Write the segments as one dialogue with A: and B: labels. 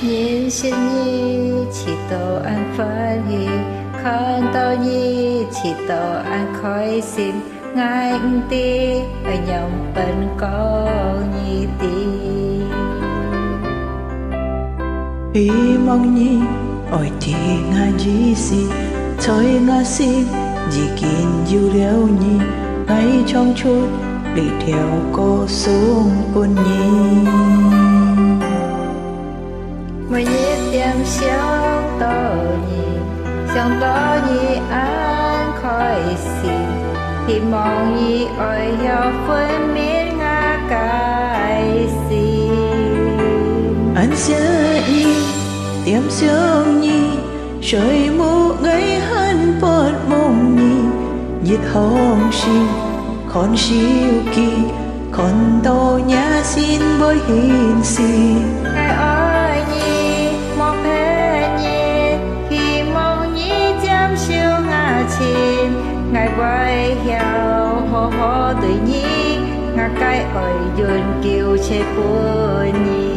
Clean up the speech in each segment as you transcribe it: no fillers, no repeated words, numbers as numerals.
A: nhìn xin nhi chỉ tổ an phật hi con tao nhi chỉ tổ an khói xin ngài ti ở nhầm bên con nhi ti
B: hi mong nhi ôi thì ngài gì si thôi ngài xin chỉ kín yêu liễu nhi ngay trong chút đi theo cô xuống buồn nhi
A: mày nhớ tiêm xiang tao nhi an khỏi xin thì mong nhi ôi hiểu phân miên ngã cái xin
B: anh sẽ nhi tiêm xiang nhi trời mù ngay hắn bớt mong nhi nhiệt hồng xin con siêu kỳ con to nhã xin với hiền xin
A: ngài ơi nhi một thế nhi khi mong nhi chăm siêu ngã chín ngài quay hiểu hô hô tự nhi ngã cái ơi dồn kêu chế của nhi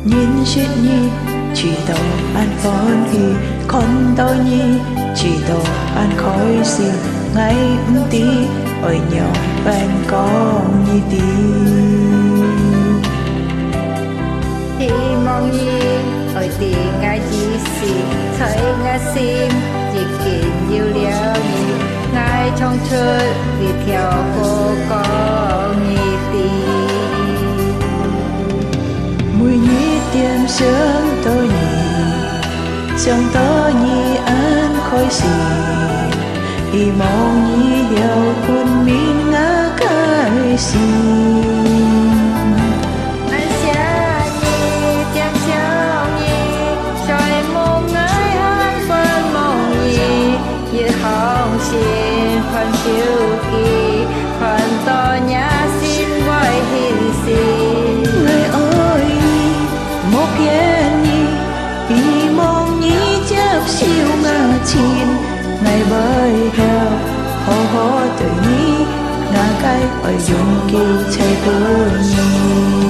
B: nhìn chết nhi chỉ tàu an phón hi con tao nhi chỉ tàu an khói xin ngay tí ở nhau bên con nhi tí
A: thì mong nhi ở tí ngài chỉ xin thấy ngài xin chỉ kiện nhiều liao nhi ngài trong chơi vì theo cô con nhi tí
B: mùi nhi tiêm sớm tơ nhi an khói xì y mong nhi hiểu quân min ngã cái xì
A: anh sẽ nhi tiêm sớm nhi trời mong ngài an phân mong nhi như hồng xin phần siêu kỳ phần to nhã xin với hình xin
B: người ơi một yên nhi vì mong nhi chấp siêu ngã chín ngày bơi theo hò hò tự nhi ngã cái ở dùng kêu chạy buồn nhi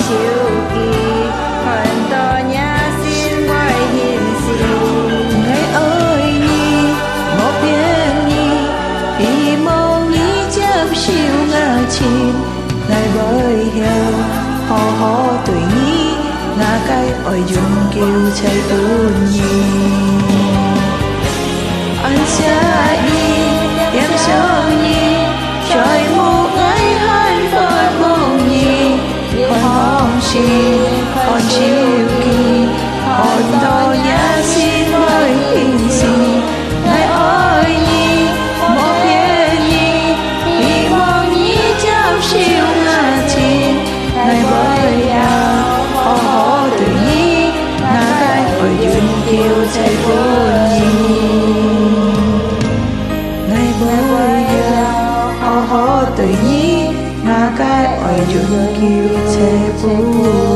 A: siêu kỳ phần to nhã xin với hiền xin
B: ngày ơi nhi một yên nhi vì mong nhi chấp siêu ngã chín ngày bơi theo hò hò tuổi nhi ngã cái ôi dùng kêu chạy buồn nhi anh sẽ nhi em sợ nhi trời mù ngay hai phơi mong nhi con hồng xin con chiều kỳ con to nhã xin với hình xin ngày ơi nhi một yên nhi vì mong nhi chấp siêu ngã chín ngày bơi đào hò hò tự nhi ngã cái ôi duyên kêu chạy buồn nhi ngày bơi đào hò hò tự nhi ngã cái ôi duyên kêu chạy buồn